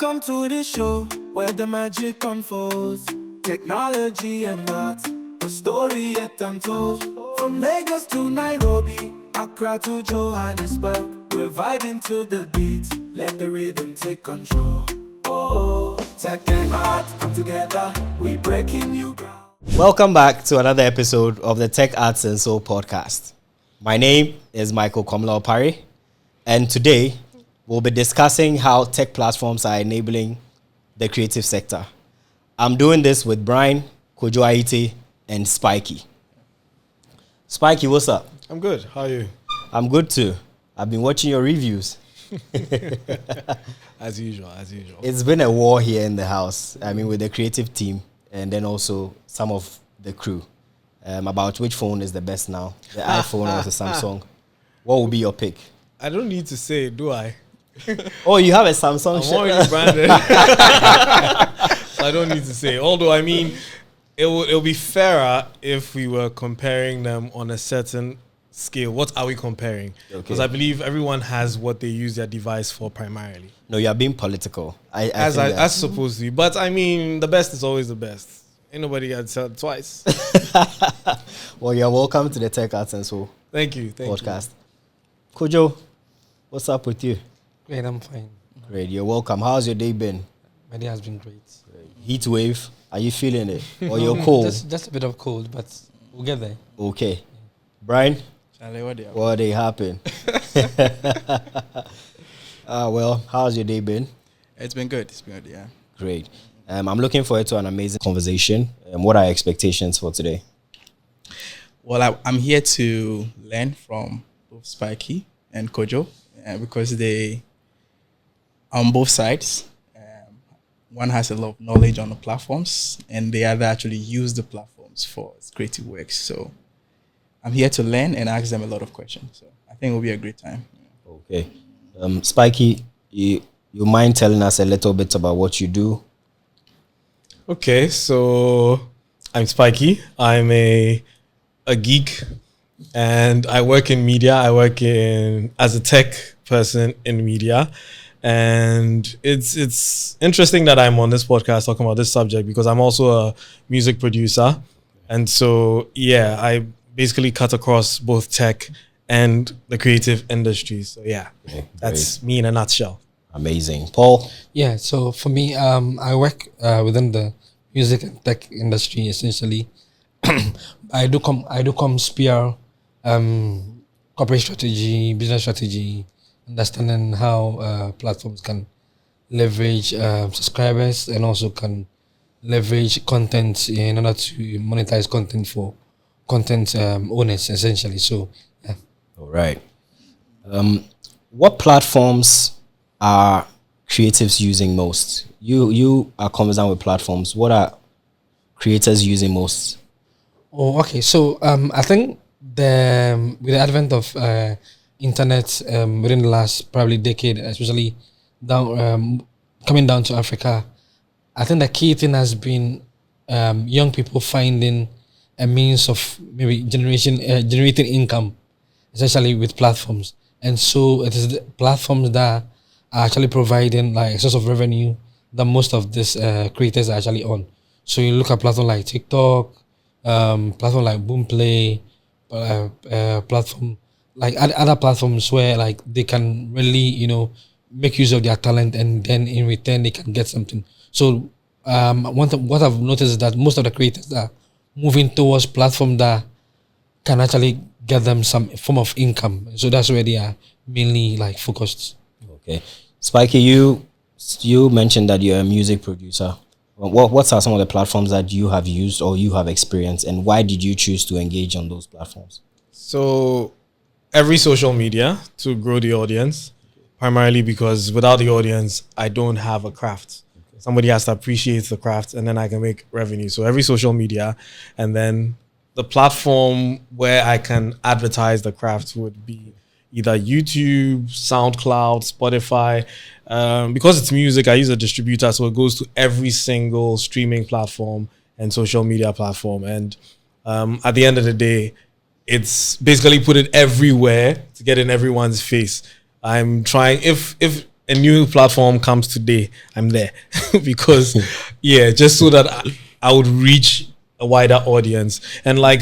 Welcome to the show where the magic unfolds. Technology and art, a story yet untold. From Lagos to Nairobi, Accra to Johannesburg, we're vibing to the beat. Let the rhythm take control. Oh, tech and art come together, we breaking new ground. Welcome back to another episode of the Tech Arts and Soul podcast. My name is Michael Komla-Opare, and today we'll be discussing how tech platforms are enabling the creative sector. I'm doing this with Brian, Kojo Ayitey, and Spiky. Spiky, what's up? I'm good. How are you? I'm good too. I've been watching your reviews. As usual. It's been a war here in the house. I mean, with the creative team and then also some of the crew about which phone is the best now, the iPhone or the Samsung. What will be your pick? I don't need to say, do I? Oh, you have a Samsung I'm already branded. So I don't need to say. Although, I mean, it'll be fairer if we were comparing them on a certain scale. What are we comparing? Because I believe everyone has what they use their device for primarily. No, you're being political. As supposed to be. But I mean, the best is always the best. Ain't nobody had said twice. Well, you're welcome to the Tech Arts and Soul Thank you. podcast. Kojo, what's up with you? Great, I'm fine. Great, you're welcome. How's your day been? My day has been great. Heat wave, are you feeling it? Or you're cold? Just a bit of cold, but we'll get there. Okay. Brian, what they happen? Well, how's your day been? It's been good, yeah. Great. I'm looking forward to an amazing conversation. What are your expectations for today? Well, I'm here to learn from both Spiky and Kojo because they are on both sides. One has a lot of knowledge on the platforms, and the other actually use the platforms for its creative work. So I'm here to learn and ask them a lot of questions. So I think it will be a great time. Okay. Spiky, you mind telling us a little bit about what you do? Okay, so I'm Spiky. I'm a geek, and I work in media. I work as a tech person in media, and it's interesting that I'm on this podcast talking about this subject because I'm also a music producer, and so yeah, I basically cut across both tech and the creative industry. So yeah, that's me in a nutshell. Amazing. Paul? Yeah, so for me, I work within the music and tech industry essentially. I do come spear corporate strategy, business strategy, understanding how platforms can leverage subscribers and also can leverage content in order to monetize content for content owners essentially. So yeah. All right. What platforms are creatives using most? You are conversant with platforms. What are creators using most? Oh, okay. So I think with the advent of internet within the last probably decade, especially coming down to Africa, I think the key thing has been young people finding a means of maybe generating income, essentially with platforms. And so it is the platforms that are actually providing like a source of revenue that most of these creators are actually on. So you look at platforms like TikTok, platform like Boomplay, platform like other platforms where like they can really make use of their talent and then in return they can get something. So what I've noticed is that most of the creators are moving towards platform that can actually get them some form of income. So that's where they are mainly like focused. Okay, Spiky, you mentioned that you're a music producer. What are some of the platforms that you have used or you have experienced, and why did you choose to engage on those platforms? So every social media to grow the audience, primarily because without the audience, I don't have a craft. Somebody has to appreciate the craft and then I can make revenue. So every social media, and then the platform where I can advertise the craft would be either YouTube, SoundCloud, Spotify. Because it's music, I use a distributor, so it goes to every single streaming platform and social media platform. And at the end of the day, it's basically put it everywhere to get in everyone's face. I'm trying, if a new platform comes today, I'm there because just so that I would reach a wider audience. And like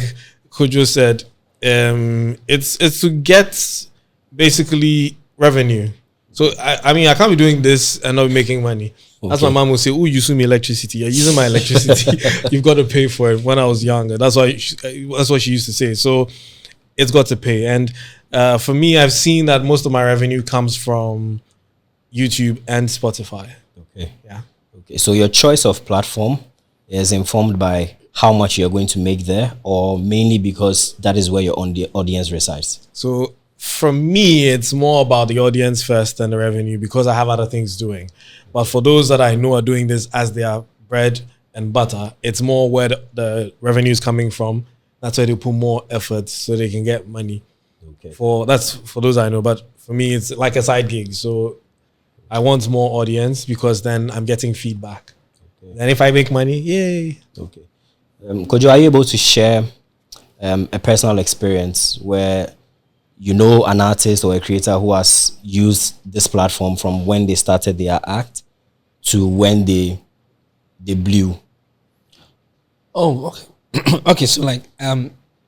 Kojo said, it's to get basically revenue. So I mean I can't be doing this and not making money. That's my mom will say, "Oh, you sue me electricity. You're using my electricity. You've got to pay for it." When I was younger, that's what she used to say. So it's got to pay. And for me, I've seen that most of my revenue comes from YouTube and Spotify. Okay. Yeah. Okay. So your choice of platform is informed by how much you're going to make there, or mainly because that is where your audience resides? So for me, it's more about the audience first than the revenue because I have other things doing. But for those that I know are doing this as their bread and butter, it's more where the revenue is coming from. That's where they put more effort so they can get money. Okay. That's for those I know. But for me, it's like a side gig. So I want more audience because then I'm getting feedback. Okay. And if I make money, yay. Okay. Kojo, are you able to share a personal experience where you know an artist or a creator who has used this platform from when they started their act to when they blew? Oh, okay. Okay, so like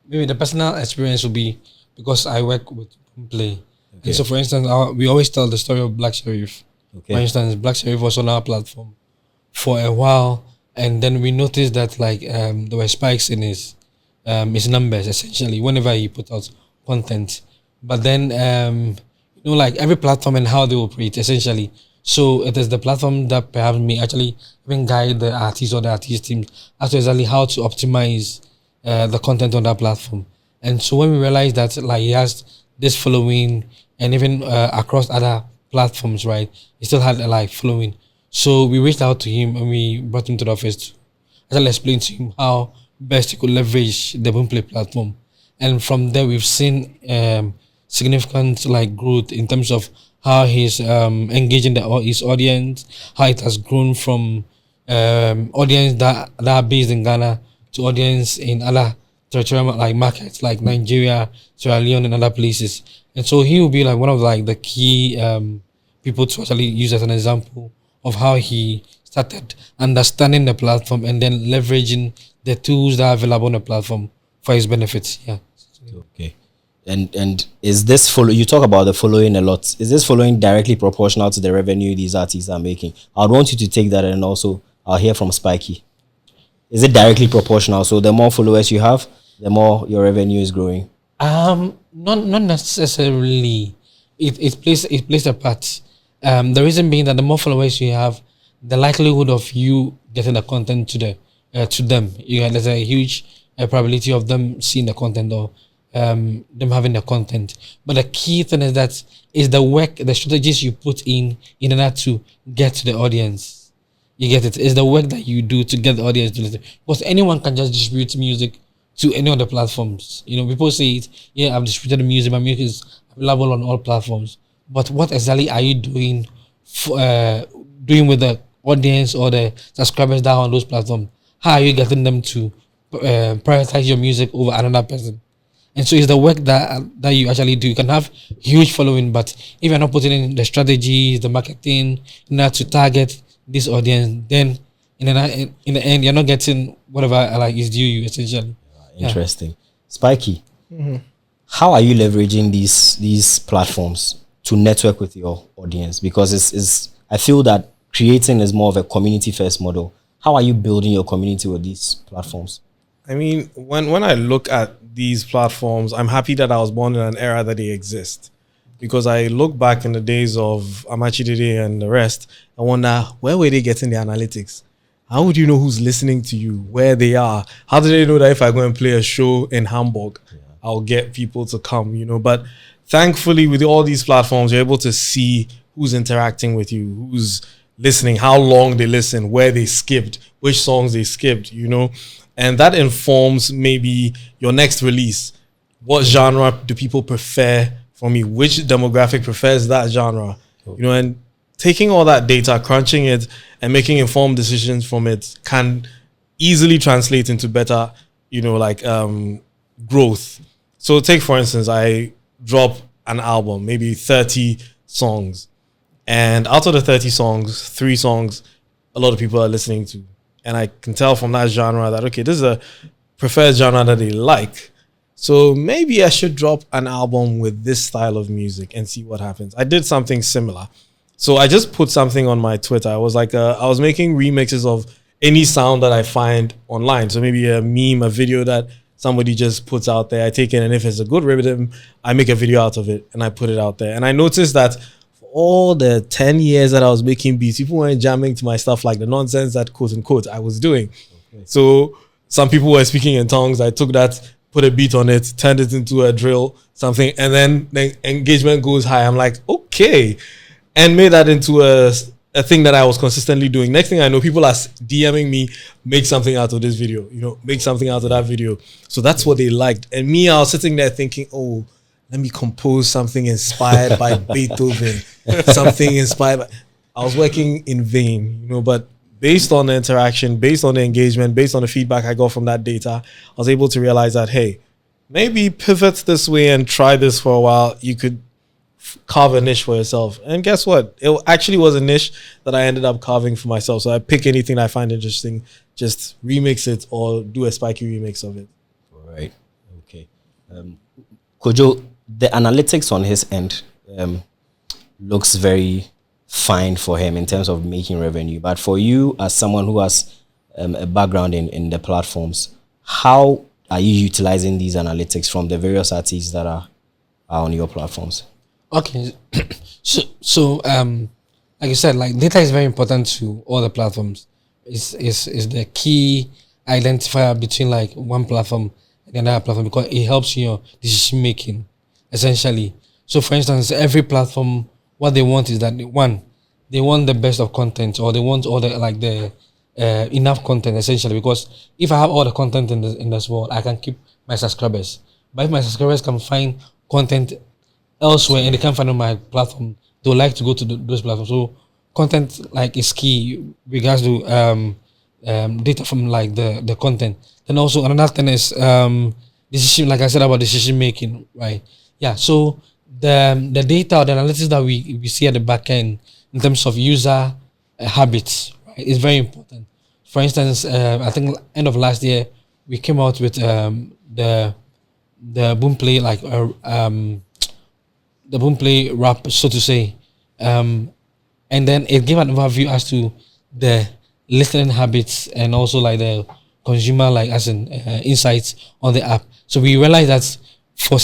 maybe the personal experience will be because I work with Play. Okay. And so for instance, we always tell the story of Black Sheriff. Okay. For instance, Black Sheriff was on our platform for a while, and then we noticed that like there were spikes in his numbers essentially whenever he put out content. But then you know, like every platform and how they operate essentially. So it is the platform that perhaps may actually even guide the artist or the artist team as to exactly how to optimize the content on that platform. And so when we realized that like he has this following and even across other platforms, right, he still had a like following. So we reached out to him and we brought him to the office to actually explain to him how best he could leverage the Boomplay platform. And from there we've seen significant like growth in terms of how he's engaging his audience, how it has grown from audience that are based in Ghana to audience in other territorial like markets like Nigeria, Sierra Leone, and other places. And so he will be like one of like the key people to actually use as an example of how he started understanding the platform and then leveraging the tools that are available on the platform for his benefits. Yeah. Okay. And is this you talk about the following a lot. Is this following directly proportional to the revenue these artists are making? I'd want you to take that, and also I'll hear from Spiky. Is it directly proportional? So the more followers you have, the more your revenue is growing? Not necessarily. It plays a part. The reason being that the more followers you have, the likelihood of you getting the content to them. There's a huge probability of them seeing the content or them having the content. But the key thing is that is the work, the strategies you put in order to get to the audience. You get it? It's the work that you do to get the audience to listen. Because anyone can just distribute music to any of the platforms. You know, people say it, yeah, I've distributed the music, my music is available on all platforms. But what exactly are you doing with the audience or the subscribers that are on those platforms? How are you getting them to prioritize your music over another person? And so it's the work that you actually do. You can have huge following, but if you're not putting in the strategies, the marketing, to target this audience, then in the end, you're not getting whatever like is due you essentially. Interesting. Spiky, how are you leveraging these platforms to network with your audience? Because I feel that creating is more of a community first model. How are you building your community with these platforms? I mean, when I look at these platforms, I'm happy that I was born in an era that they exist. Because I look back in the days of Amachidede and the rest, I wonder, where were they getting the analytics? How would you know who's listening to you, where they are? How do they know that if I go and play a show in Hamburg, I'll get people to come, But thankfully, with all these platforms, you're able to see who's interacting with you, who's listening, how long they listen, where they skipped, which songs they skipped, And that informs maybe your next release. What genre do people prefer from you? Which demographic prefers that genre? And taking all that data, crunching it, and making informed decisions from it can easily translate into better, growth. So take, for instance, I drop an album, maybe 30 songs. And out of the 30 songs, 3 songs a lot of people are listening to. And I can tell from that genre that, okay, this is a preferred genre that they like. So maybe I should drop an album with this style of music and see what happens. I did something similar. So I just put something on my Twitter. I was like, I was making remixes of any sound that I find online. So maybe a meme, a video that somebody just puts out there. I take it, and if it's a good rhythm, I make a video out of it and I put it out there. And I noticed that for all the 10 years that I was making beats, people weren't jamming to my stuff like the nonsense that quote unquote I was doing. Okay. So some people were speaking in tongues. I took that, put a beat on it, turned it into a drill, something, and then the engagement goes high. I'm like, okay. And made that into a thing that I was consistently doing. Next thing I know, people are DMing me, make something out of this video, make something out of that video. So that's what they liked. And me, I was sitting there thinking, oh, let me compose something inspired by Beethoven, something inspired by... I was working in vain, but based on the interaction, based on the engagement, based on the feedback I got from that data, I was able to realize that, hey, maybe pivot this way and try this for a while. You could carve a niche for yourself. And guess what? It actually was a niche that I ended up carving for myself. So I pick anything I find interesting, just remix it or do a spiky remix of it. All right. Okay. Kojo, the analytics on his end looks very fine for him in terms of making revenue. But for you, as someone who has a background in the platforms, how are you utilizing these analytics from the various artists that are on your platforms? Okay, so like you said, like data is very important to all the platforms. Is the key identifier between like one platform and another platform, because it helps in your decision making, essentially. So, for instance, every platform, what they want is that they want the best of content, or they want all the enough content, essentially. Because if I have all the content in this world, I can keep my subscribers. But if my subscribers can find content elsewhere and they can't find on my platform, they would like to go to those platforms. So content like is key regards to data from like the content. Then also another thing is decision, like I said about decision making, right? Yeah. So the data or the analytics that we see at the back end in terms of user habits, right, is very important. For instance, I think end of last year we came out with the Boomplay the Boomplay rap, so to say, and then it gave an overview as to the listening habits and also like the consumer insights on the app. So we realized that for at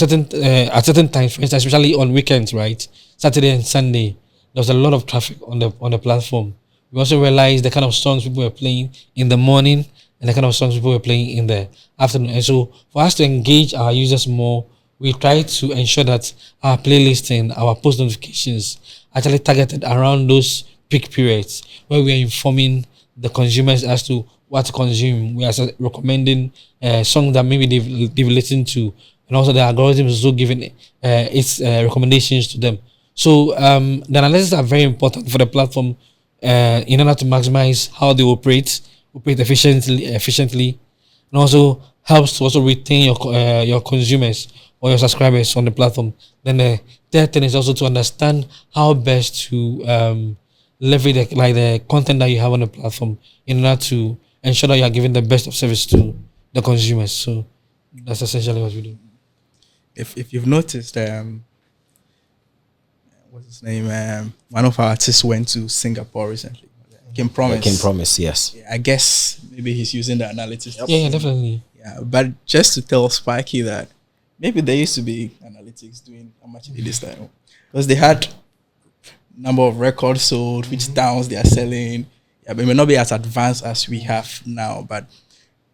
certain times, for instance, especially on weekends, right, Saturday and Sunday, there was a lot of traffic on the platform. We also realized the kind of songs people were playing in the morning and the kind of songs people were playing in the afternoon. And so for us to engage our users more, we try to ensure that our playlist and our post notifications actually targeted around those peak periods where we are informing the consumers as to what to consume. We are recommending songs that maybe they've listened to, and also the algorithm is also giving its recommendations to them. So the analysis are very important for the platform in order to maximize how they operate efficiently, and also helps to also retain your consumers or your subscribers on the platform. Then the third thing is also to understand how best to leverage the content that you have on the platform in order to ensure that you are giving the best of service to the consumers. So that's essentially what we do. If you've noticed, what's his name? One of our artists went to Singapore recently. Kim Promise. Kim Promise, yes. Yeah, I guess maybe he's using the analytics. Yeah, definitely. Yeah, but just to tell Spiky that maybe there used to be analytics doing how much it is time, because they had number of records sold, which towns they are selling. Yeah, but it may not be as advanced as we have now, but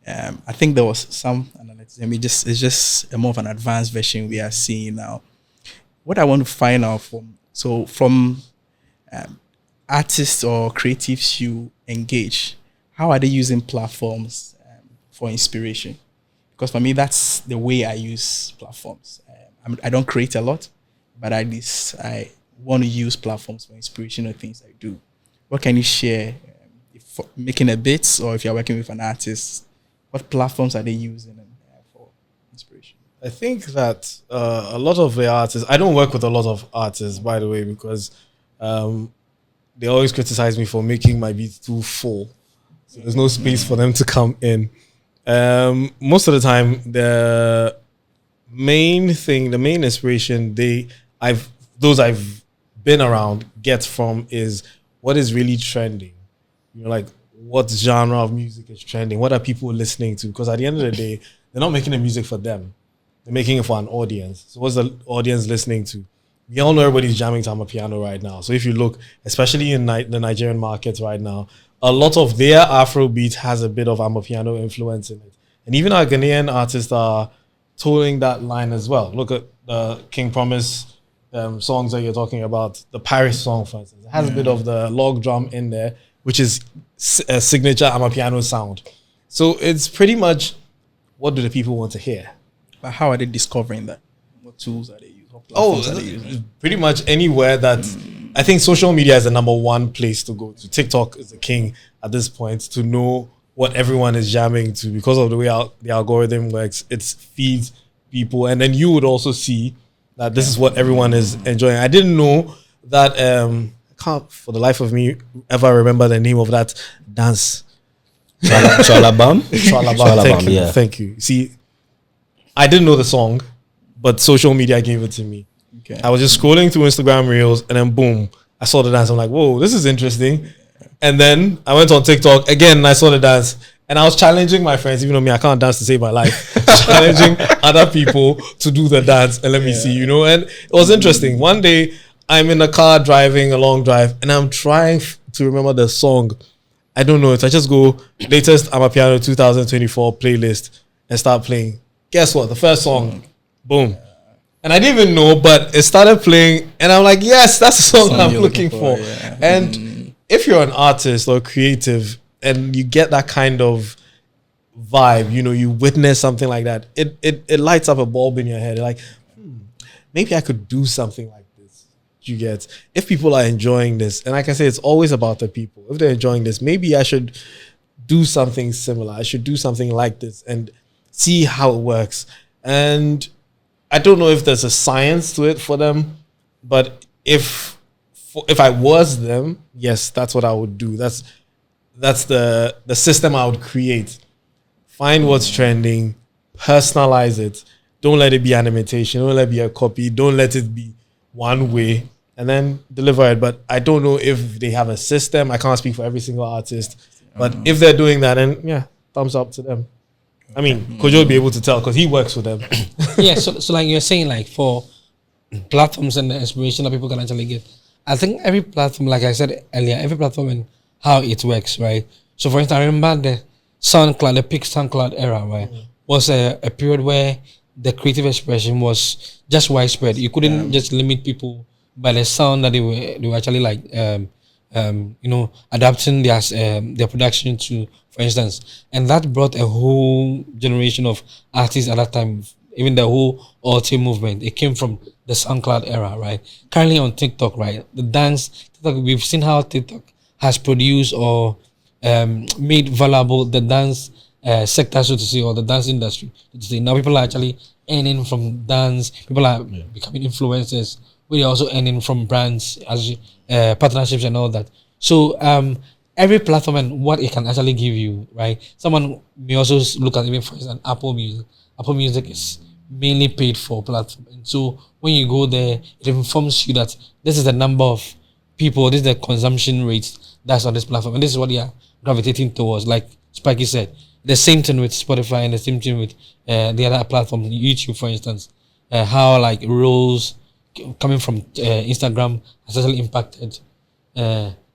I think there was some analytics. I mean, it's just a more of an advanced version we are seeing now. What I want to find out from artists or creatives you engage, how are they using platforms for inspiration? Because for me, that's the way I use platforms. I don't create a lot, but at least I want to use platforms for inspirational things I do. What can you share? If making a bit, or if you're working with an artist, what platforms are they using for inspiration? I think that a lot of the artists, I don't work with a lot of artists, by the way, because they always criticize me for making my beats too full. So there's no space for them to come in. Most of the time, the main inspiration I've been around gets from is what is really trending. You know, like what genre of music is trending? What are people listening to? Because at the end of the day, they're not making the music for them. They're making it for an audience. So what's the audience listening to? We all know everybody's jamming to Amapiano right now. So if you look, especially in the Nigerian markets right now, a lot of their Afrobeat has a bit of Amapiano influence in it. And even our Ghanaian artists are towing that line as well. Look at the King Promise songs that you're talking about. The Paris song, for instance. It has a bit of the log drum in there, which is a signature Amapiano sound. So it's pretty much, what do the people want to hear? But how are they discovering that? What tools are they using? What platforms are they using? Pretty much anywhere that I think social media is the number one place to go to. TikTok is the king at this point to know what everyone is jamming to because of the way the algorithm works. It feeds people, and then you would also see that this is what everyone is enjoying. I didn't know that. I can't for the life of me ever remember the name of that dance. Chalabam? Chalabam. Thank you. See, I didn't know the song, but social media gave it to me. Okay. I was just scrolling through Instagram Reels, and then boom, I saw the dance. I'm like, whoa, this is interesting. And then I went on TikTok again, and I saw the dance, and I was challenging my friends, even though me, I can't dance to save my life, challenging other people to do the dance and let me see, you know. And it was interesting. One day, I'm in a car driving a long drive, and I'm trying to remember the song. I don't know it. I just go latest Amapiano 2024 playlist and start playing. Guess what? The first song, boom. And I didn't even know, but it started playing, and I'm like, yes, that's the song I'm looking for. Yeah. And if you're an artist or creative and you get that kind of vibe, you know, you witness something like that, it lights up a bulb in your head. You're like, maybe I could do something like this. You get, if people are enjoying this, and like I say, it's always about the people. If they're enjoying this, maybe I should do something similar. I should do something like this and see how it works. And I don't know if there's a science to it for them, but if I was them, yes, that's what I would do. That's the system I would create. Find what's trending, personalize it. Don't let it be an imitation. Don't let it be a copy. Don't let it be one way, and then deliver it. But I don't know if they have a system. I can't speak for every single artist, but if they're doing that, then yeah, thumbs up to them. I mean, Kojo will be able to tell because he works with them. Yeah, so like you're saying, like for platforms and the inspiration that people can actually get, I think every platform, like I said earlier, every platform and how it works, right? So for instance, I remember the SoundCloud, the peak SoundCloud era, right, was a period where the creative expression was just widespread. You couldn't just limit people by the sound that they were actually like, you know, adapting their production to, for instance, and that brought a whole generation of artists at that time. Even the whole alt movement, it came from the SoundCloud era, right? Currently on TikTok, right, the dance TikTok, we've seen how TikTok has produced or made valuable the dance sector, so to say, or the dance industry. So to say. Now people are actually earning from dance. People are becoming influencers. We are also earning from brands as partnerships and all that. So every platform and what it can actually give you, right? Someone may also look at, even for instance, Apple Music. Apple Music is mainly paid for platform, and so when you go there, it informs you that this is the number of people, this is the consumption rate that's on this platform, and this is what you are gravitating towards. Like Spiky said, the same thing with Spotify and the same thing with the other platforms, YouTube, for instance. How like Reels coming from Instagram has actually impacted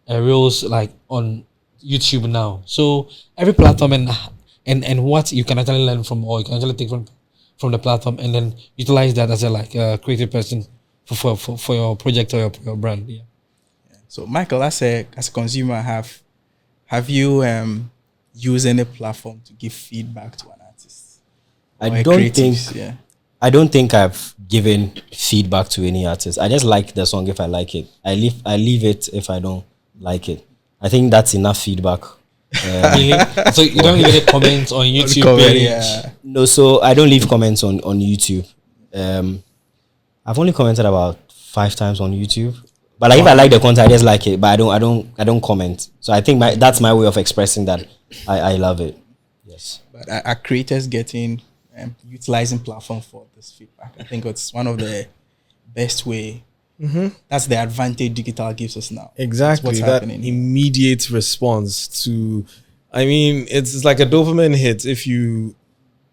Reels like on YouTube now. So every platform and what you can actually learn from, or you can actually take from the platform, and then utilize that as a like creative person for your project or your brand. Yeah. So Michael, as a consumer, have you used any platform to give feedback to an artist? I don't think I've given feedback to any artist. I just like the song if I like it. I leave it if I don't like it. I think that's enough feedback. So you don't leave any comments on YouTube page? No, so I don't leave comments on YouTube. I've only commented about 5 times on YouTube. But like, if I like the content, I just like it, but I don't comment. So I think that's my way of expressing that I love it. Yes. But are creators getting utilizing platform for this feedback? I think it's one of the best way. That's the advantage digital gives us now. Exactly. What's That happening. immediate response to, I mean, it's like a dopamine hit. If you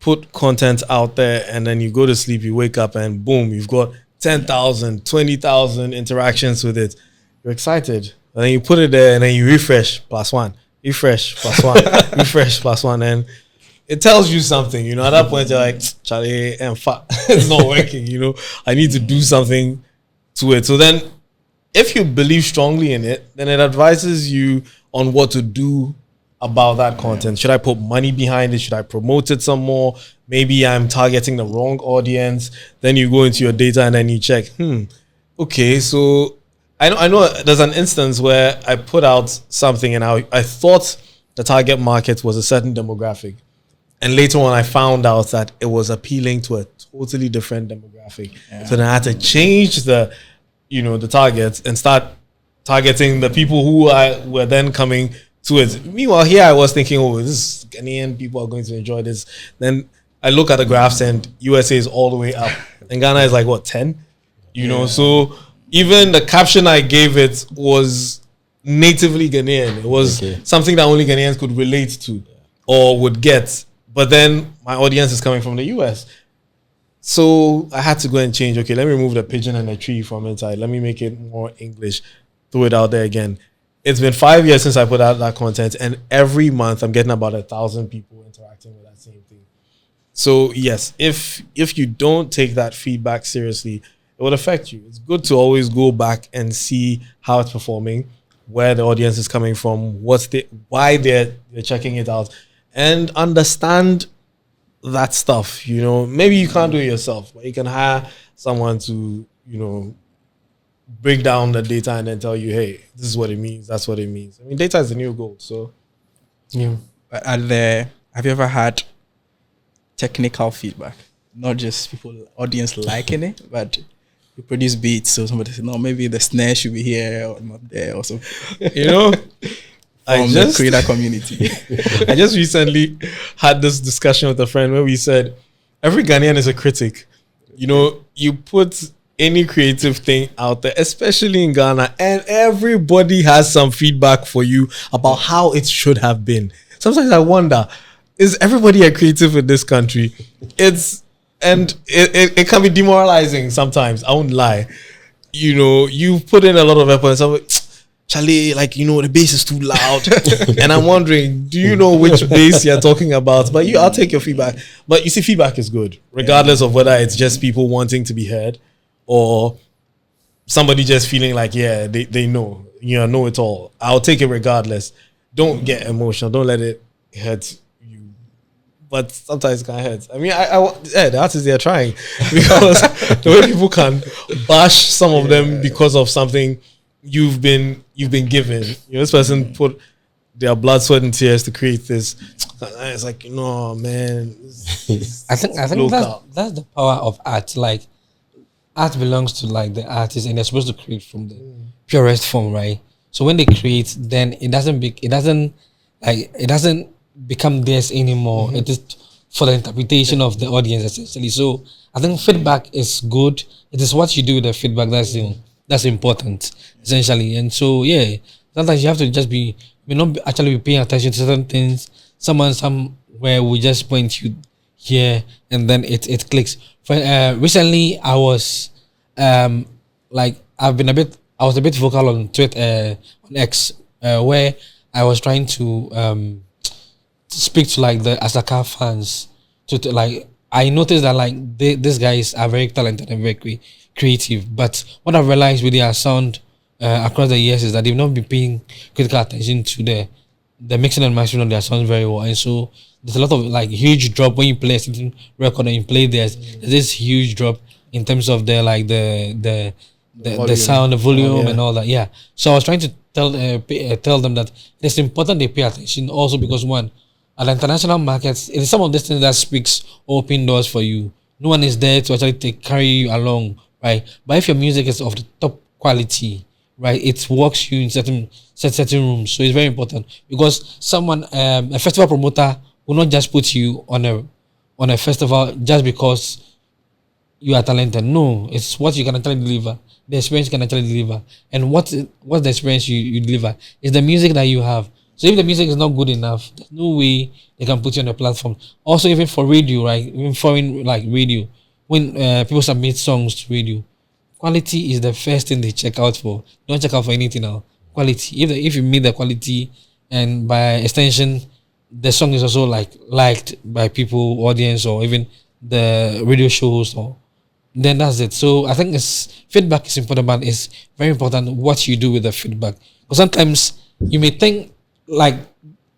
put content out there and then you go to sleep, you wake up and boom, you've got 10,000, 20,000 interactions with it. You're excited. And then you put it there and then you refresh +1, refresh +1, refresh +1. And it tells you something, you know. At that point, you're like, Charlie, and fuck, it's not working, you know. I need to do something to it. So then, if you believe strongly in it, then it advises you on what to do about that content. Should I put money behind it? Should I promote it some more? Maybe I'm targeting the wrong audience. Then you go into your data and then you check, okay, so I know there's an instance where I put out something and I thought the target market was a certain demographic. And later on, I found out that it was appealing to a totally different demographic. Yeah. So then I had to change the targets and start targeting the people who were then coming to it. Meanwhile, here I was thinking, oh, this Ghanaian people are going to enjoy this. Then I look at the graphs and USA is all the way up. And Ghana is like, what, 10? You know, so even the caption I gave it was natively Ghanaian. It was something that only Ghanaians could relate to or would get. But then my audience is coming from the US. So I had to go and change. Okay, let me remove the pigeon and the tree from inside. Let me make it more English. Throw it out there again. It's been 5 years since I put out that content. And every month I'm getting about 1,000 people interacting with that same thing. So yes, if you don't take that feedback seriously, it will affect you. It's good to always go back and see how it's performing, where the audience is coming from, why they're checking it out. And understand that stuff, you know. Maybe you can't do it yourself, but you can hire someone to, you know, break down the data and then tell you, hey, this is what it means, that's what it means. I mean, data is the new gold, so. Yeah. But have you ever had technical feedback? Not just audience liking it, but you produce beats, so somebody says, no, maybe the snare should be here or not there or something. You know? From the creator community. I just recently had this discussion with a friend where we said, every Ghanaian is a critic. You know, you put any creative thing out there, especially in Ghana, and everybody has some feedback for you about how it should have been. Sometimes I wonder, is everybody a creative in this country? It can be demoralizing sometimes, I won't lie. You know, you put in a lot of effort and somebody, Charlie, like, you know, the bass is too loud. And I'm wondering, do you know which bass you're talking about? But I'll take your feedback. But you see, feedback is good, regardless of whether it's just people wanting to be heard or somebody just feeling like, yeah, they know, you know it all. I'll take it regardless. Don't get emotional. Don't let it hurt you. But sometimes it can hurt. I mean, the artists, they're trying. Because the way people can bash some of them because of something you've been given. You know, this person put their blood, sweat, and tears to create this. It's like, no, man. I think that's the power of art. Like, art belongs to like the artist, and they're supposed to create from the purest form, right? So when they create, then it doesn't become theirs anymore. It is for the interpretation of the audience, essentially. So I think feedback is good. It is what you do with the feedback that's important, essentially. And so, yeah, sometimes you have to just not actually be paying attention to certain things. Someone somewhere will just point you here, and then it clicks. Recently, I was I was a bit vocal on Twitter, on X, where I was trying to speak to like the Asaka fans. I noticed that like these guys are very talented and very creative, but what I've realized with their sound across the years is that they've not been paying critical attention to the mixing and mastering of their songs very well, and so there's a lot of like huge drop when you play a certain record and you play there's this huge drop in terms of the sound, the volume, and all that. Yeah. So I was trying to tell them that it's important they pay attention also because one, at the international markets, it is some of these things that speaks open doors for you. No one is there to actually carry you along, right? But if your music is of the top quality, right? It works you in certain rooms. So it's very important because someone, a festival promoter, will not just put you on a festival just because you are talented. No, it's what you can actually deliver. The experience you can actually deliver, and what's the experience you deliver is the music that you have. So if the music is not good enough, there's no way they can put you on the platform. Also, even for radio, right? Even foreign like radio, when people submit songs to radio, quality is the first thing they check out for. Don't check out for anything now. Quality. If you meet the quality, and by extension, the song is also liked by people, audience, or even the radio shows, or then that's it. So I think feedback is important, but it's very important what you do with the feedback. Because sometimes you may think like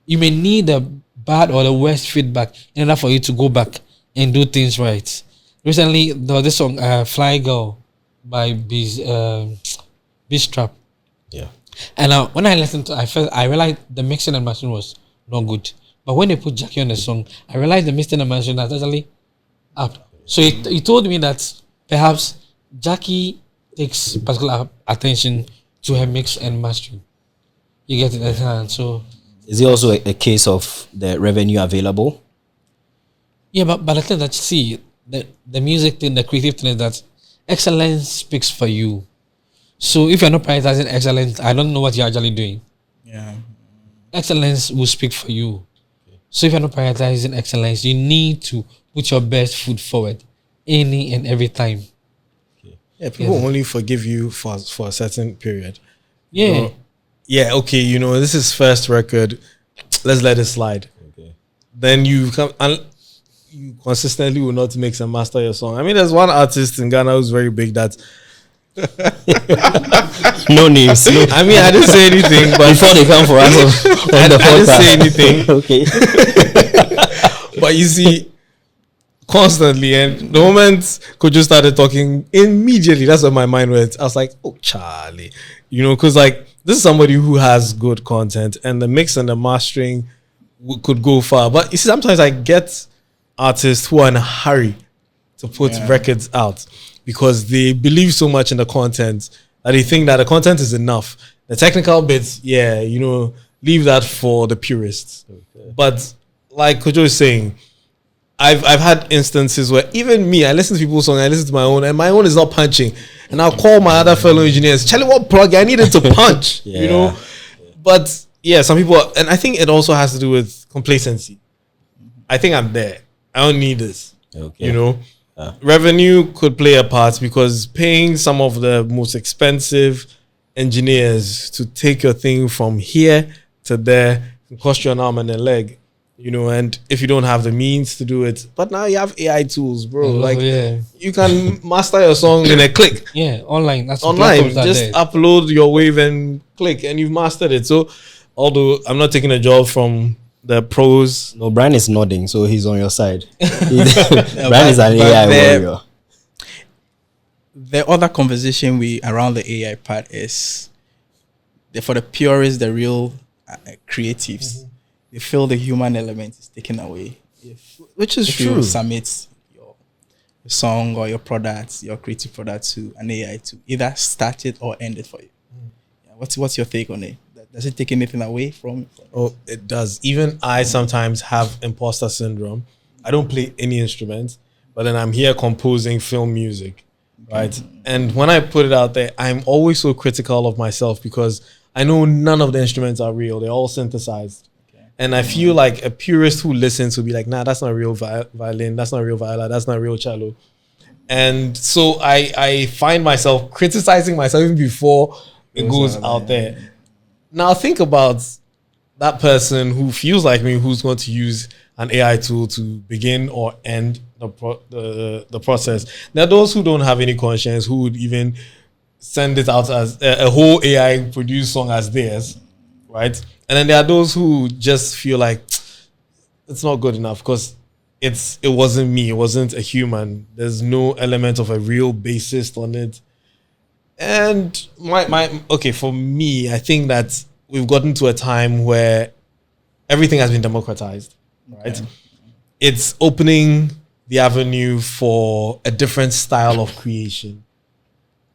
you may need the bad or the worst feedback in order for you to go back and do things right. Recently, there was this song "Fly Girl" by Beast Trap. Yeah. And when I listened to it, I realized the mixing and mastering was not good. But when they put Jackie on the song, I realized the mixing and mastering is actually up. So he told me that perhaps Jackie takes particular attention to her mix and mastering. You get it at hand. So Is it also a case of the revenue available? yeah, but I think that see the music thing, the creative thing is that excellence speaks for you. So if you're not prioritizing excellence, I don't know what you're actually doing. Yeah. Excellence will speak for you. So if you're not prioritizing excellence, you need to put your best foot forward any and every time. Yeah, people only forgive you for a certain period. Yeah. You know, yeah, okay, this is first record. Let's let it slide. Okay. Then you come and you consistently will not mix and master your song. I mean, there's one artist in Ghana who's very big that No names. No. I mean, I didn't say anything, but Before they come for us on the I didn't podcast. say anything. Okay. But you see, constantly, and the moment Kojo started talking, immediately that's where my mind went. I was like, oh, Charlie. Because like this is somebody who has good content, and the mix and the mastering could go far. But you see, sometimes I get artists who are in a hurry to put records out because they believe so much in the content that they think that the content is enough. The technical bits, leave that for the purists. Okay. But like Kojo is saying, I've had instances where even me, I listen to people's songs, I listen to my own, and my own is not punching. And I'll call my other fellow engineers, Charlie, what plug? I need it to punch, But yeah, some people, and I think it also has to do with complacency. I think I'm there. I don't need this. Okay. Revenue could play a part because paying some of the most expensive engineers to take your thing from here to there can cost you an arm and a leg. And if you don't have the means to do it, but now you have AI tools, bro. You can master your song in a click. Yeah, online. That's Online. Just upload your wave and click, and you've mastered it. So, although I'm not taking a job from the pros, No, Brian is nodding, so he's on your side. Brian is an AI warrior. The other conversation around the AI part is for the purists, the real creatives. They feel the human element is taken away. which is if true. you submit your song or your product, your creative product to an AI to either start it or end it for you. Yeah, what's your take on it? Does it take anything away from it? Oh, it does. Even I sometimes have imposter syndrome. I don't play any instruments, but then I'm here composing film music, right? And when I put it out there, I'm always so critical of myself because I know none of the instruments are real. They're all synthesized. And I feel like a purist who listens will be like, nah, that's not real violin. That's not real viola. That's not real cello. And so I find myself criticizing myself even before it goes out there. Now think about that person who feels like me, who's going to use an AI tool to begin or end the process. There are those who don't have any conscience who would even send it out as a whole AI produced song as theirs, right? And then there are those who just feel like it's not good enough because it wasn't me, it wasn't a human. There's no element of a real bassist on it. And for me, I think that we've gotten to a time where everything has been democratized, right? Okay. It's opening the avenue for a different style of creation.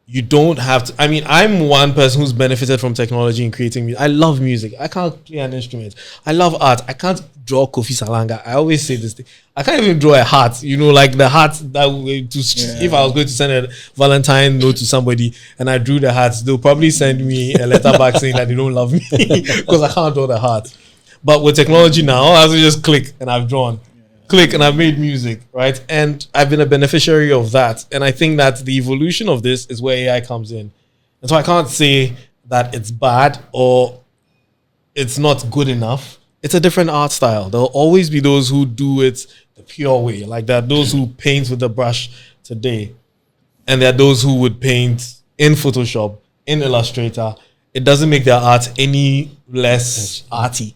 you don't have to. I mean, I'm one person who's benefited from technology in creating music. I love music. I can't play an instrument. I love art. I can't draw Kofi Salanga. I always say this thing. I can't even draw a heart. You know, like the heart that if I was going to send a Valentine note to somebody and I drew the hearts, they'll probably send me a letter back saying that they don't love me because I can't draw the heart. But with technology now, all I have to just click and I've drawn. Click and I've made music, right? And I've been a beneficiary of that. And I think that the evolution of this is where AI comes in. And so I can't say that it's bad or it's not good enough. It's a different art style. There'll always be those who do it the pure way. Like there are those who paint with the brush today. And there are those who would paint in Photoshop, in Illustrator. It doesn't make their art any less arty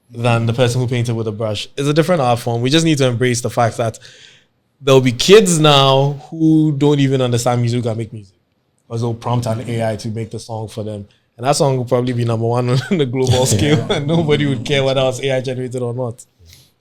than the person who painted with a brush. It's a different art form. We just need to embrace the fact that there'll be kids now who don't even understand music and make music, because they'll prompt an AI to make the song for them. And that song will probably be number one on the global scale, and nobody would care whether it's AI generated or not.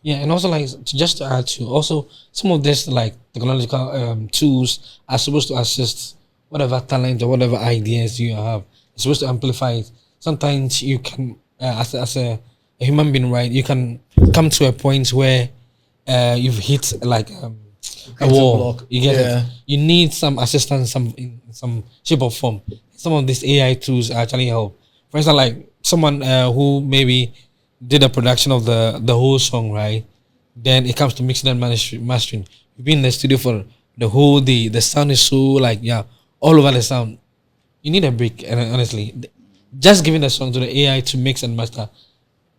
Yeah, and also like just to add to also some of this like technological tools are supposed to assist whatever talent or whatever ideas you have. It's supposed to amplify it. Sometimes you can as a human being, right? You can come to a point where you've hit like a wall. You get it. You need some assistance, in some shape or form. Some of these AI tools actually help. For instance, like someone who maybe did a production of the whole song, right? Then it comes to mixing and mastering. You've been in the studio for the whole day. The sound is so like all over the sound. You need a break, and honestly, just giving the song to the AI to mix and master.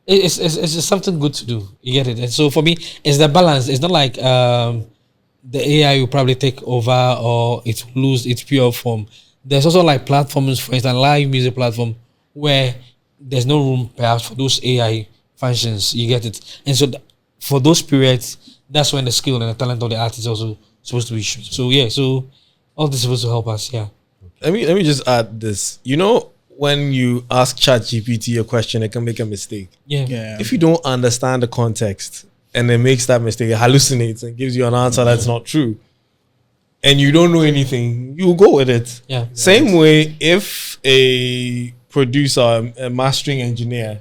It's something good to do. You get it? And so for me, it's the balance. It's not like the AI will probably take over or it will lose its pure form. There's also like platforms, for instance, live music platform, where there's no room perhaps for those AI functions. You get it? And so for those periods, that's when the skill and the talent of the artist is also supposed to be shown. So yeah, so all this is supposed to help us. Yeah. Let me just add this. You know, when you ask ChatGPT a question, it can make a mistake. Yeah. If you don't understand the context and it makes that mistake, it hallucinates and gives you an answer that's not true, and you don't know anything, you go with it. Yeah. Same way, if a producer, a mastering engineer,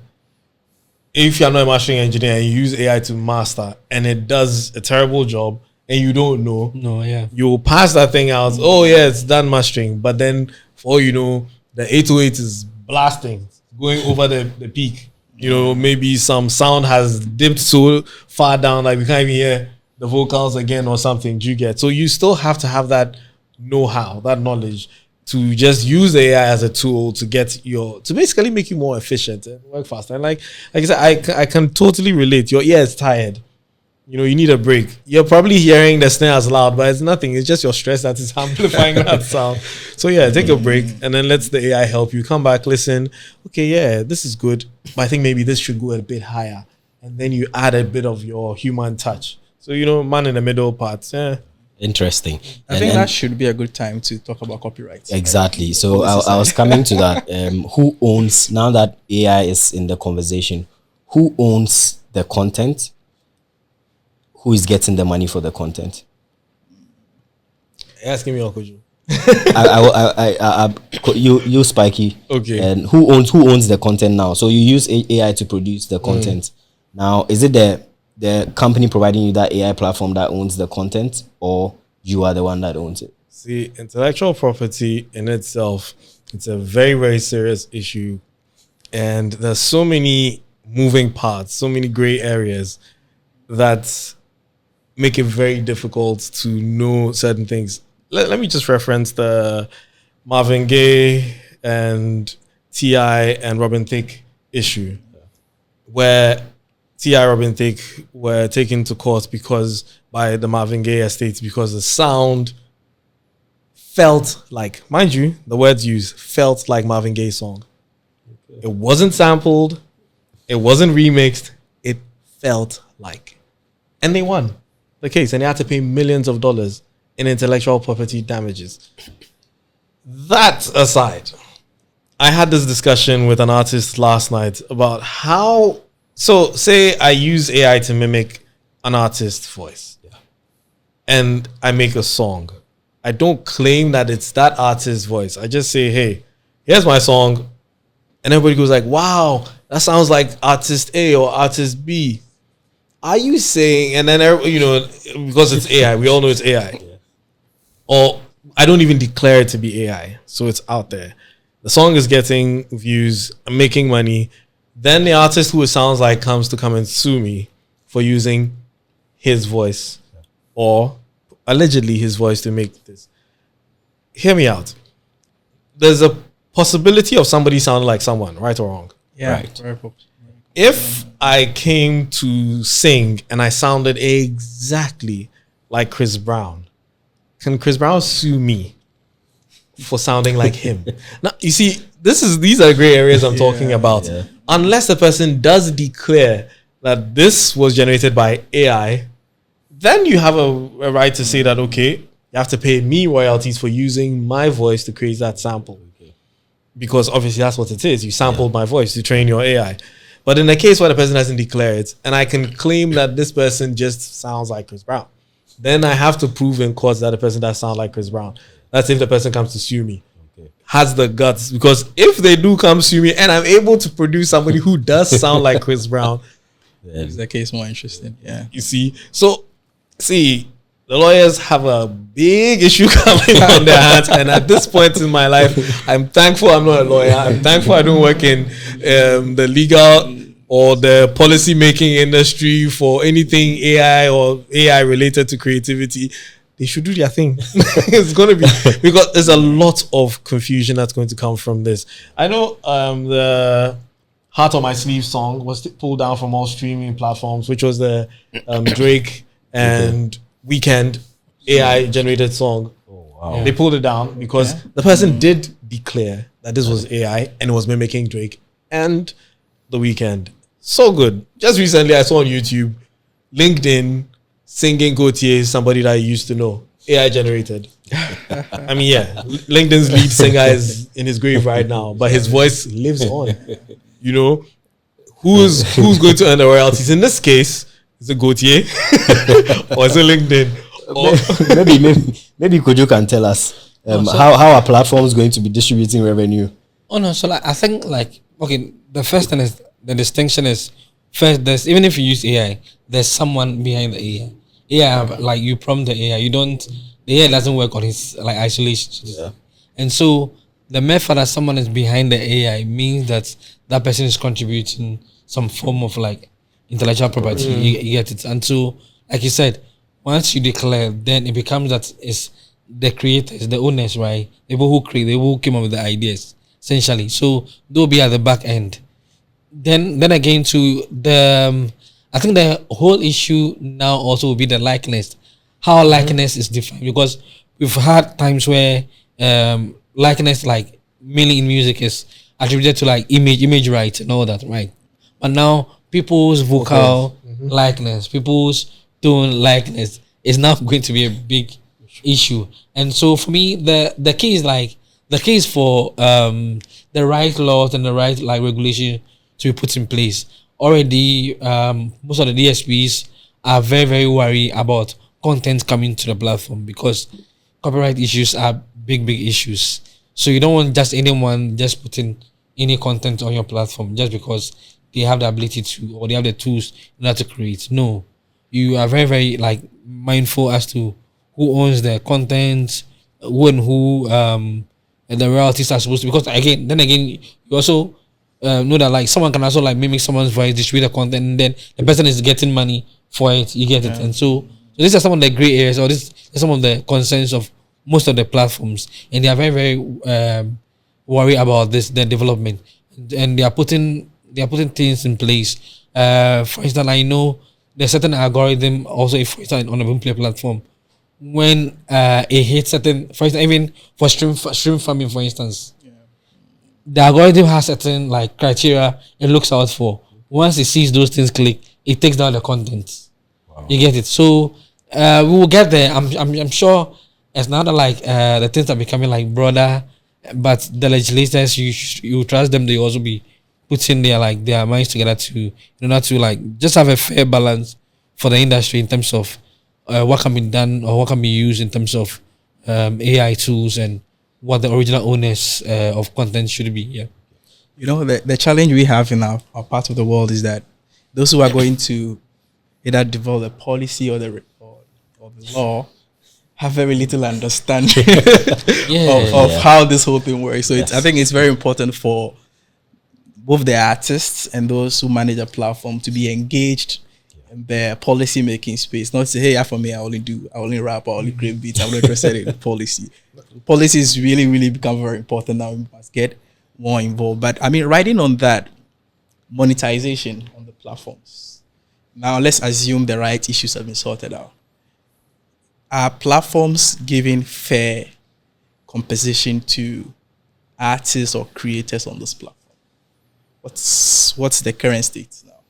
if you're not a mastering engineer and you use AI to master and it does a terrible job and you don't know, you'll pass that thing out. Oh yeah, it's done mastering. But then for all you know, the 808 is blasting, going over the peak. You know, maybe some sound has dipped so far down like we can't even hear the vocals again or something. Do you get? So you still have to have that know-how, that knowledge, to just use AI as a tool to to basically make you more efficient and work faster. And like I said, I can totally relate. Your ear is tired. You know, you need a break. You're probably hearing the snare as loud, but it's nothing. It's just your stress that is amplifying that sound. So yeah, take a break and then let the AI help you. Come back, listen. Okay, yeah, this is good, but I think maybe this should go a bit higher. And then you add a bit of your human touch. So, you know, man in the middle part. Yeah. Interesting. I think that should be a good time to talk about copyright. Exactly. So I was coming to that. Who owns, now that AI is in the conversation, who owns the content? Who is getting the money for the content? Asking me, Kojo. You Spiky. Okay. And who owns the content now? So you use AI to produce the content. Now, is it the company providing you that AI platform that owns the content, or you are the one that owns it? See, intellectual property in itself, it's a very, very serious issue. And there's so many moving parts, so many gray areas that make it very difficult to know certain things. Let me just reference the Marvin Gaye and T.I. and Robin Thicke issue, where T.I. Robin Thicke were taken to court by the Marvin Gaye estate because the sound felt like, mind you, the words used, felt like Marvin Gaye's song. Okay. It wasn't sampled. It wasn't remixed. It felt like. And they won the case, and they had to pay millions of dollars in intellectual property damages. That aside, I had this discussion with an artist last night about how, so say I use AI to mimic an artist's voice, and I make a song. I don't claim that it's that artist's voice. I just say, hey, here's my song. And everybody goes like, wow, that sounds like artist A or artist B. Are you saying, and then, because it's AI, we all know it's AI. Yeah. Or I don't even declare it to be AI. So it's out there. The song is getting views, I'm making money. Then the artist who it sounds like comes to come and sue me for using his voice or allegedly his voice to make this. Hear me out. There's a possibility of somebody sounding like someone, right or wrong? Yeah. Right. If I came to sing and I sounded exactly like Chris Brown, can Chris Brown sue me for sounding like him? Now, you see, these are gray areas I'm talking about. Yeah. Unless the person does declare that this was generated by AI, then you have a right to say that, okay, you have to pay me royalties for using my voice to create that sample. Okay. Because obviously that's what it is. You sampled my voice to train your AI. But in the case where the person hasn't declared, and I can claim that this person just sounds like Chris Brown, then I have to prove in court that the person does sound like Chris Brown. That's if the person comes to sue me. Okay. Has the guts. Because if they do come sue me and I'm able to produce somebody who does sound like Chris Brown, makes the case more interesting. Yeah. You see? So, the lawyers have a big issue coming on their hands. And at this point in my life, I'm thankful I'm not a lawyer. I'm thankful I don't work in the legal or the policy making industry for anything AI or AI related to creativity. They should do their thing. It's going to be, because there's a lot of confusion that's going to come from this. I know the Heart on My Sleeve song was pulled down from all streaming platforms, which was the Drake and Weeknd AI generated song. Oh, wow. They pulled it down because the person did declare that this was AI and it was mimicking Drake and the Weeknd. So good. Just recently I saw on YouTube, LinkedIn singing Gautier, somebody that I used to know. AI generated. I mean, yeah, LinkedIn's lead singer is in his grave right now, but his voice lives on. You know, who's going to earn the royalties? In this case, is it Gautier or is it LinkedIn? Maybe Kojo can tell us how are platforms going to be distributing revenue? Oh no, so I think the first thing is the distinction is first. There's even if you use AI, there's someone behind the AI. AI, you prompt the AI, the AI doesn't work on his isolation. Yeah. And so the method that someone is behind the AI means that person is contributing some form of intellectual property. You get it. And so, like you said, once you declare, then it becomes that it's the creators, the owners, right? The people who create, the people who came up with the ideas, essentially. So they'll be at the back end. Then again, to the I think the whole issue now also will be the likeness. How likeness is defined, because we've had times where likeness, mainly in music, is attributed to image rights and all that, right? But now people's vocal likeness, people's tone likeness is now going to be a big issue. And so for me, the key is the key is for the right laws and the right regulation to be put in place. Already, most of the DSPs are very, very worried about content coming to the platform because copyright issues are big issues. So you don't want just anyone just putting any content on your platform just because they have the ability to, or they have the tools in order to create. No, you are very, very mindful as to who owns the content, who and who and the royalties are supposed to. Because again, you also know that someone can also mimic someone's voice, distribute the content, and then the person is getting money for it. You get it. And so these are some of the gray areas, or this is some of the concerns of most of the platforms, and they are very, very worried about the development, and they are putting things in place. For instance, I know there's certain algorithm also, if for instance on a Boomplay platform, when it hits certain, for instance, even for stream farming, for instance, the algorithm has certain criteria it looks out for. Once it sees those things click, it takes down the content. Wow. You get it. So we will get there. I'm sure it's not the things are becoming broader, but the legislators, you trust them, they also be putting their minds together to in order to just have a fair balance for the industry in terms of what can be done or what can be used in terms of AI tools and what the original owners of content should be. Yeah. You know, the challenge we have in our part of the world is that those who are going to either develop the policy or or the law have very little understanding of how this whole thing works. So I think it's very important for both the artists and those who manage a platform to be engaged in the policy making space. Not say, hey, for me, I only rap, I only create beats, I'm not interested in policy. Policy is really, really become very important now. We must get more involved. But I mean, riding on that, monetization on the platforms. Now let's assume the right issues have been sorted out. Are platforms giving fair compensation to artists or creators on this platform? What's the current state now?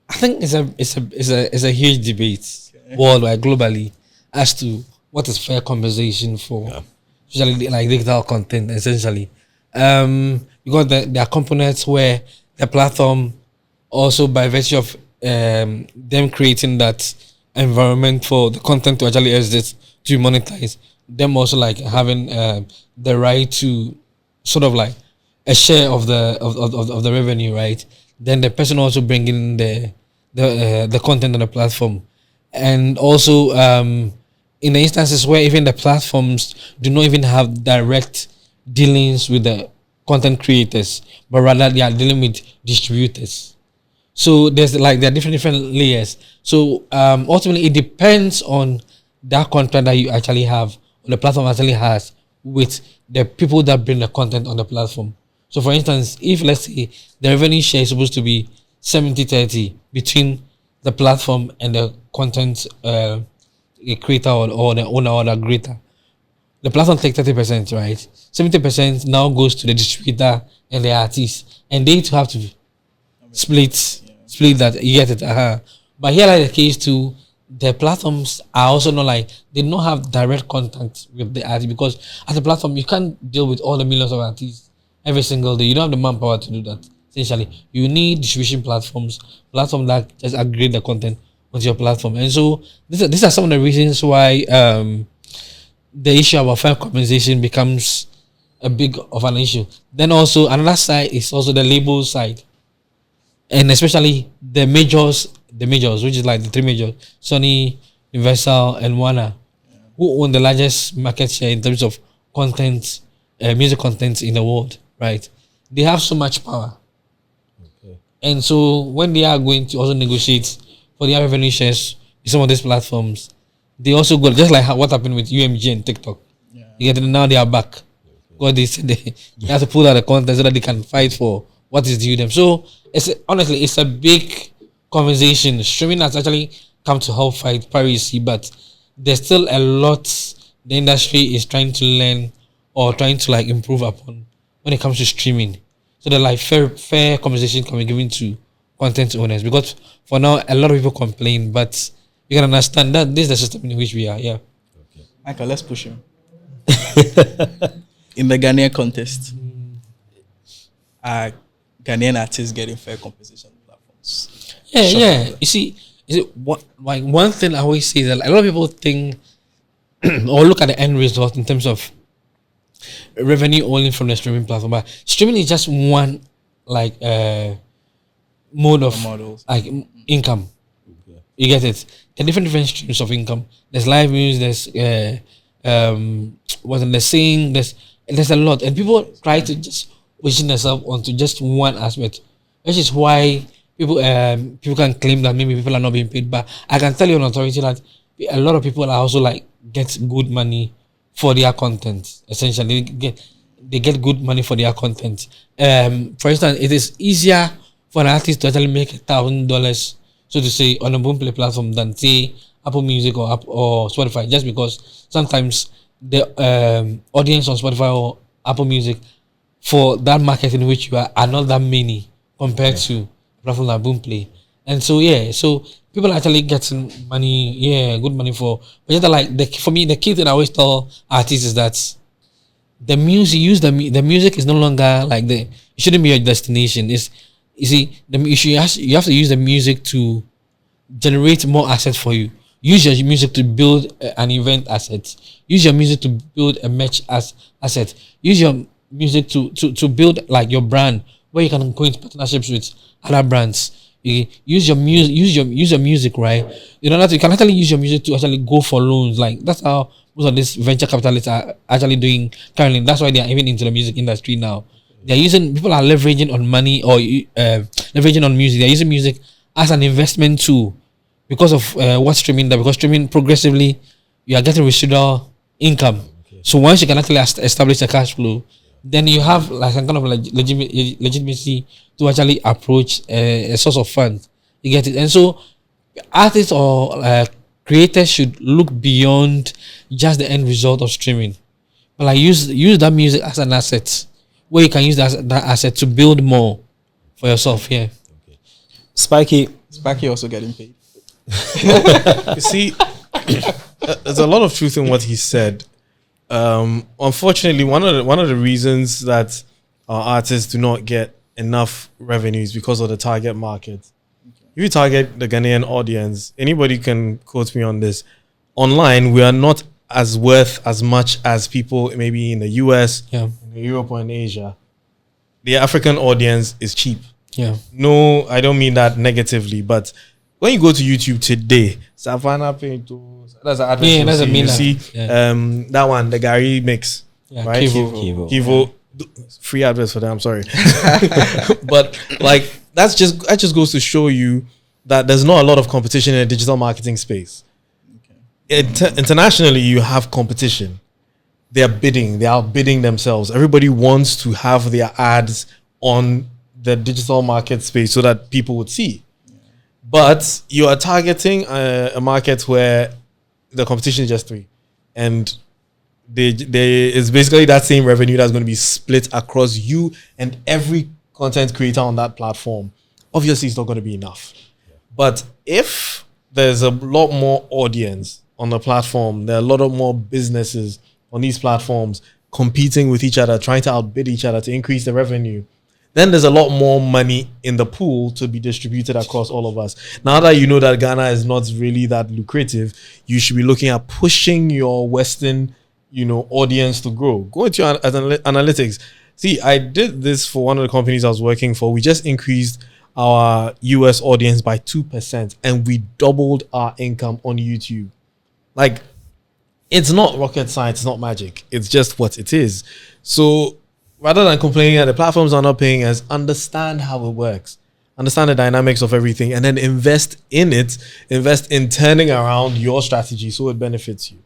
I think it's a huge debate worldwide, globally, as to what is fair compensation for, especially like digital content, essentially. Because there are components where the platform also, by virtue of them creating that environment for the content to actually exist, to monetize, them also like having the right to sort of like a share of the revenue, right? Then the person also bringing the content on the platform, and also in the instances where even the platforms do not even have direct dealings with the content creators, but rather they are dealing with distributors. So there are different layers. So ultimately, it depends on that contract that you actually have, or the platform actually has, with the people that bring the content on the platform. So for instance, if let's say the revenue share is supposed to be 70-30 between the platform and the content creator or the owner or the creator, the platform takes 30%, right? 70% now goes to the distributor and the artist, and they too have to split that. You get it? But here, like the case too, the platforms are also not like, they don't have direct contact with the artist, because as a platform you can't deal with all the millions of artists every single day. You don't have the manpower to do that. Essentially, you need distribution platforms that just aggregate the content onto your platform. And so these are some of the reasons why the issue about fair compensation becomes a big of an issue. Then also another side is also the label side, and especially the majors, which is like the three majors: Sony, Universal, and Warner, who own the largest market share in terms of content, music content in the world. Right? They have so much power, and so when they are going to also negotiate for their revenue shares with some of these platforms, they also go just like what happened with UMG and TikTok. You get it? Now they are back. God, they said they have to pull out the content so that they can fight for what is due them. So honestly, it's a big conversation. Streaming has actually come to help fight piracy, but there's still a lot the industry is trying to learn or trying to like improve upon when it comes to streaming. So that like fair conversation can be given to content owners, because for now a lot of people complain, but you can understand that this is the system in which we are. Yeah. Michael, let's push him. In the Ghanaian contest, are Ghanaian artists getting fair compensation platforms? Yeah. You see, one thing I always say is that a lot of people think or look at the end result in terms of revenue only from the streaming platform, but streaming is just one like mode of like income. You get it? There are different streams of income. There's live music, there's the singing, there's a lot, and people try to just position themselves onto just one aspect, which is why people can claim that maybe people are not being paid. But I can tell you on authority that a lot of people are also like get good money for their content. Essentially, they get good money for their content. For instance, it is easier for an artist to actually make $1,000, so to say, on a Boomplay platform than say Apple Music or Spotify, just because sometimes the audience on Spotify or Apple Music for that market in which you are not that many compared to a platform like Boomplay. And so so people are actually getting money, good money for. But just like for me, the key thing I always tell artists is that the music is no longer like it shouldn't be your destination. You have to use the music to generate more assets for you. Use your music to build an event asset. Use your music to build a merch asset. Use your music to build like your brand, where you can go into partnerships with other brands. You use your music. Use your music, right? You know that you can actually use your music to actually go for loans. Like that's how most of these venture capitalists are actually doing currently. That's why they are even into the music industry now. People are leveraging on money or leveraging on music. They're using music as an investment tool because of what's streaming there. Because streaming progressively, you are getting residual income. So once you can actually establish a cash flow, then you have like some kind of legitimacy to actually approach a source of funds. You get it? And so artists or creators should look beyond just the end result of streaming. But like use that music as an asset, where you can use that asset to build more for yourself. Yeah. Spiky also getting paid. You see, there's a lot of truth in what he said. Unfortunately, one of the reasons that our artists do not get enough revenue is because of the target market. If you target the Ghanaian audience, anybody can quote me on this. Online, we are not as worth as much as people maybe in the US, in Europe, or in Asia. The African audience is cheap. Yeah. No, I don't mean that negatively, but when you go to YouTube today, Savannah Pinto, that's an advert. Yeah, that's a you mean see, yeah. That one, the Gary mix, right? Kivo. Free adverts for them. I'm sorry, but like that just goes to show you that there's not a lot of competition in the digital marketing space. Internationally, you have competition. They are outbidding themselves. Everybody wants to have their ads on the digital market space so that people would see. But you are targeting a market where the competition is just 3, and it's basically that same revenue that's going to be split across you and every content creator on that platform. Obviously, it's not going to be enough. But if there's a lot more audience on the platform, there are a lot of more businesses on these platforms competing with each other, trying to outbid each other to increase the revenue, then there's a lot more money in the pool to be distributed across all of us. Now that you know that Ghana is not really that lucrative, you should be looking at pushing your Western, audience to grow. Go into your analytics. See, I did this for one of the companies I was working for. We just increased our US audience by 2%, and we doubled our income on YouTube. Like, it's not rocket science, it's not magic. It's just what it is. So rather than complaining that the platforms are not paying us, understand how it works. Understand the dynamics of everything, and then invest in it. Invest in turning around your strategy so it benefits you.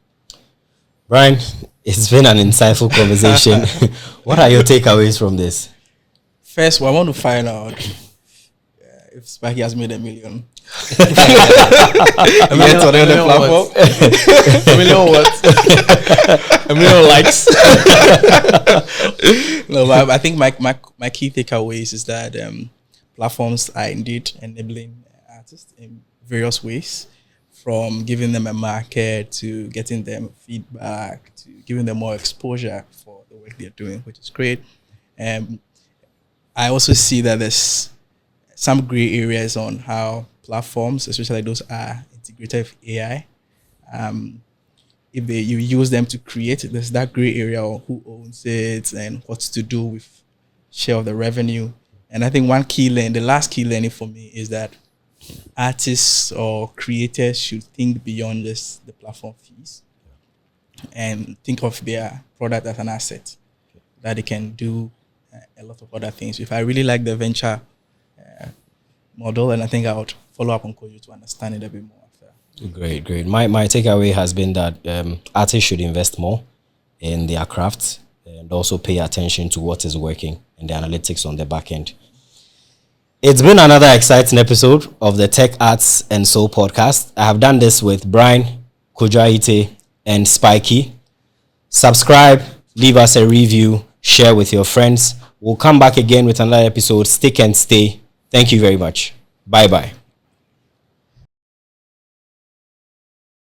Brian, it's been an insightful conversation. What are your takeaways from this? First, I want to find out if Spiky has made $1 million. $1 million on the platform. $1 million what? $1 million likes. No, but I think my key takeaways is that platforms are indeed enabling artists in various ways, from giving them a market to getting them feedback to giving them more exposure for the work they're doing, which is great. I also see that there's some gray areas on how platforms, especially those are integrated with AI, if you use them to create, there's that gray area of who owns it and what's to do with share of the revenue. And I think the last key learning for me is that artists or creators should think beyond just the platform fees and think of their product as an asset that they can do a lot of other things. If I really like the venture model, and I think I would follow up on Kojo to understand it a bit more after. Great. My takeaway has been that artists should invest more in their crafts and also pay attention to what is working and the analytics on the back end. It's been another exciting episode of the Tech Arts and Soul podcast. I have done this with Brian, Kojo Ayitey, and Spiky. Subscribe, leave us a review, share with your friends. We'll come back again with another episode. Stick and stay. Thank you very much. Bye-bye.